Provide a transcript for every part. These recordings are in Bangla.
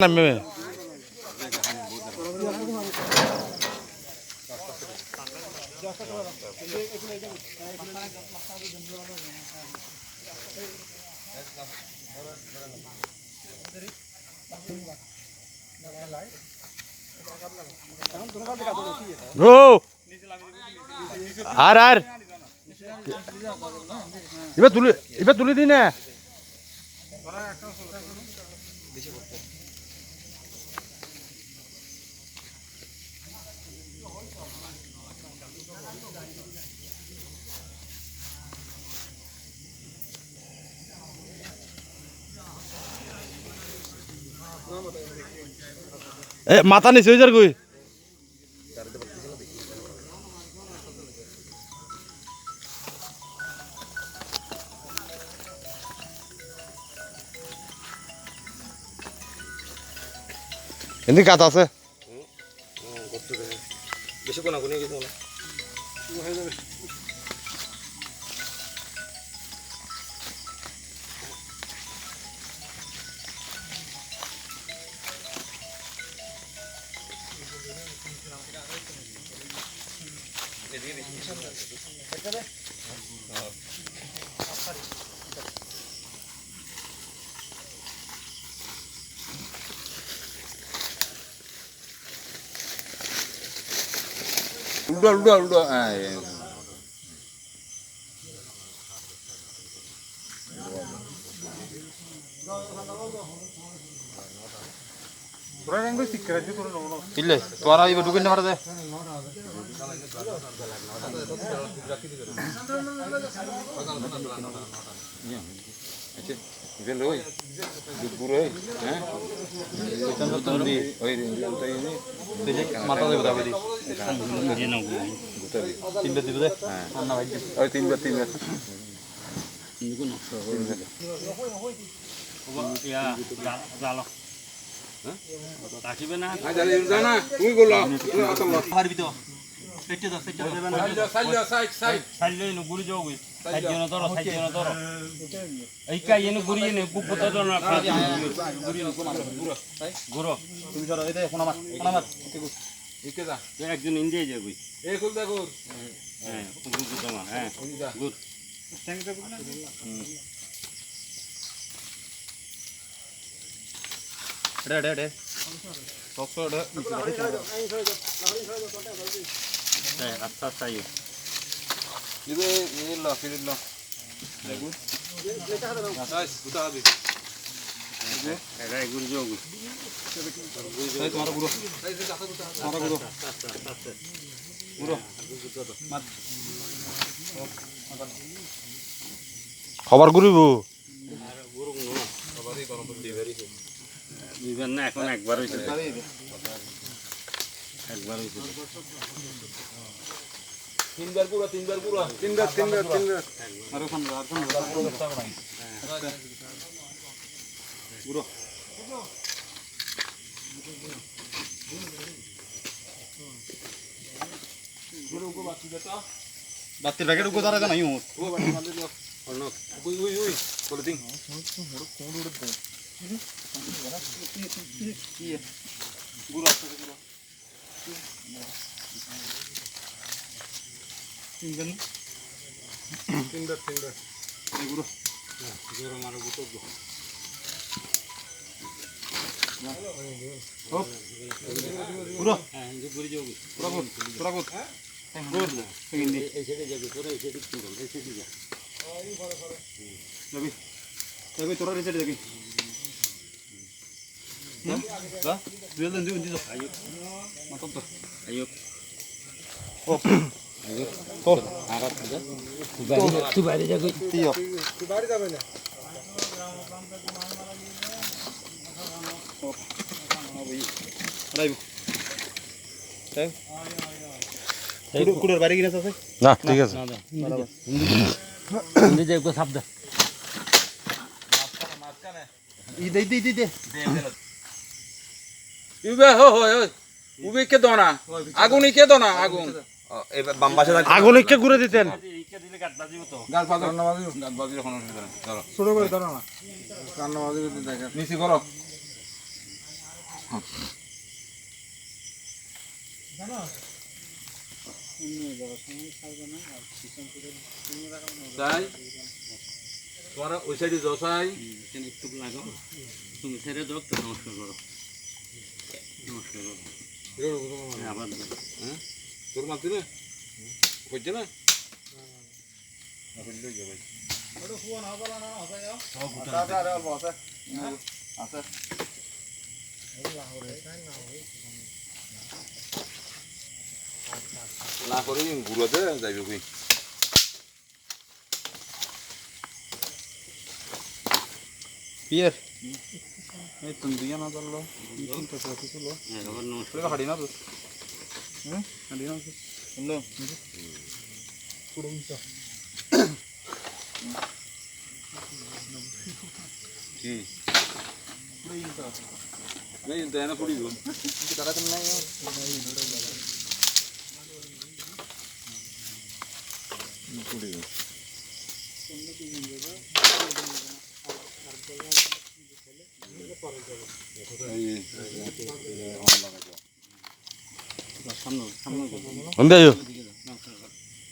নামবে আর আর এবার তুলে দিই না মাথা নিচে হয়ে যার কই এমনি কাজ আছে বেশি কোনা কোনি কিছু না হয়ে যাবে udah Ile, tuara ibu dukin mana deh? Itu loh, guru betul di, ini, mata lebih berapa di? Timbat itu deh, oh timbat. Ini pun ya, jalan. রাখিবে না আজালে জানা তুমি বলো পারবি তো পেটে দাও সেটা দেবে না সাইল নো গুড়ি যাও গই সাইল নো ধরো এই কাই এনে গুড়ি এনে বুক তো ধরো না গুড়ি নো গুড়ো তুমি ধরো এই দে কোনা মাছ একে যা একজন ইন্ডিয়া যাও গই এ খুল দে গুড় হ্যাঁ গুড় তোমার হ্যাঁ গুড় থ্যাঙ্ক ইউ না রে সবসো রে আচ্ছা ইয়ে ইবে ইল্লা ফিরিল্লা দেখুন গাইস গুতা হবে এটা গুড় যোগ এই তোমার গুড়ো গুড়ো মাত খবর গুড়িবো গুড়ো না খবরই গরম দিবেরি দিবেন না এখন একবার হইছে তিনবার আরে খান পুরো বাতির প্যাকেট উগো দাঁড়া নাই ও বাতি মারলে দিও অন্য উই বলে দিন গুড়া তিনবার গুড়ো জোর মারো গুতো গুড়ো হ্যাঁ যে গুড়ি যাও পুরা গুড় গুড় সেকেন্ডে এই সাইডে যাবে তোরা এই সাইডে তিন এই সাইডে যা যাবি তোরা এই সাইডে যাবি 자, 두열은 누구 아유, 맞다. 아유, 아유, 또 알았다. 두 발이 자고 뛰어. 두 발이 잡으네. 라이브. 자, কুড়ের বাইরে গিয়ে আছে না ঠিক আছে ইন্দে যে একটু শব্দ মাঝখানে দে ইবে হো উবে কে দনা আগুনি কে দনা আগুন এই বাম পাশে আগুনি কে ঘুরে দিতেন এইকে দিলে গাত বাজিব তো গাত বাজিব কোনো অসুবিধা নেই ধরো ছোট করে ধরো না কান্না বাজিব তো দেখা নিচে করো তাই তোমার ওই সাইডে জসাই একটু লাগো তুমি ছেড়ে দাও তো নমস্কার করো নমস্কার করো আবার তোর মারতে না হচ্ছে না না করে ঘুরাতে যাইবে কই পিয়ার এই তুমি দিয়া না ধরলো তো কত ছিল আবার নমস্কার হাড়ি না তো হাড়ি না তো শুনলো পুরো মিছা কি नहीं देना पड़ी हो টাকা তো নাই पड़ी हो हम जाइयो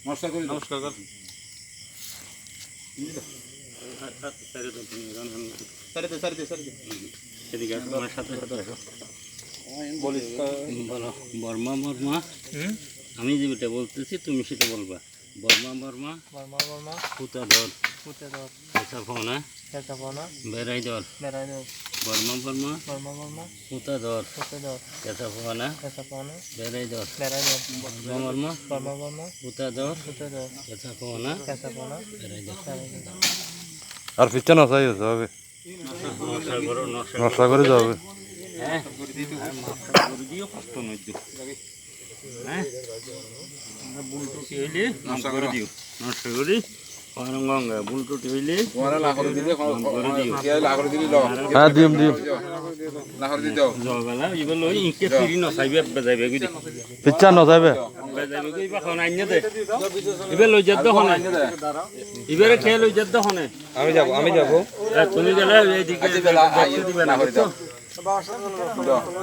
नमस्कार करी नमस्कार कर सारे दे এদিকে তোমার সাথে বলিস বলো বর্মা বর্মা আমি যেটা বলতেছি তুমি সেটা বলবা বর্মা বর্মা वर्मा পুতা ধর पुतेदर এসা ফোনা कैसाफोना বেড়াই ধর बेराइदर বর্মা বর্মা वर्मा পুতা ধর पुतेदर এসা ফোনা कैसाफोना বেড়াই ধর बेराइदर বর্মা বর্মা वर्मा পুতা ধর पुतेदर এসা ফোনা कैसाफोना বেড়াই ধর बेराइदर আর পিছনে নসাই যাবে নকশা করো নকশা করে যাবে হ্যাঁ নকশা করে দিও কষ্ট নয় হ্যাঁ বুলটুটি হইলে নকশা করে দিও নকশা করি গঙ্গা বুলটুটি হইলে तुम्हारा ला कर दिले क्या ला कर दिले लो হ্যাঁ দিম ला कर दिले জলবেলা এবার লই ইনকে ফিরি নসাইবে বাজাইবে গুদি পিছন নসাইবে বাজাইবে কই বা খানা আইনে দে এবার লই যাদ হনে এবারে খেয়ে লই যাদ হনে আমি যাব তুমি গেলে এইদিকে আচ্ছা বেলা আইয়ে না করে দাও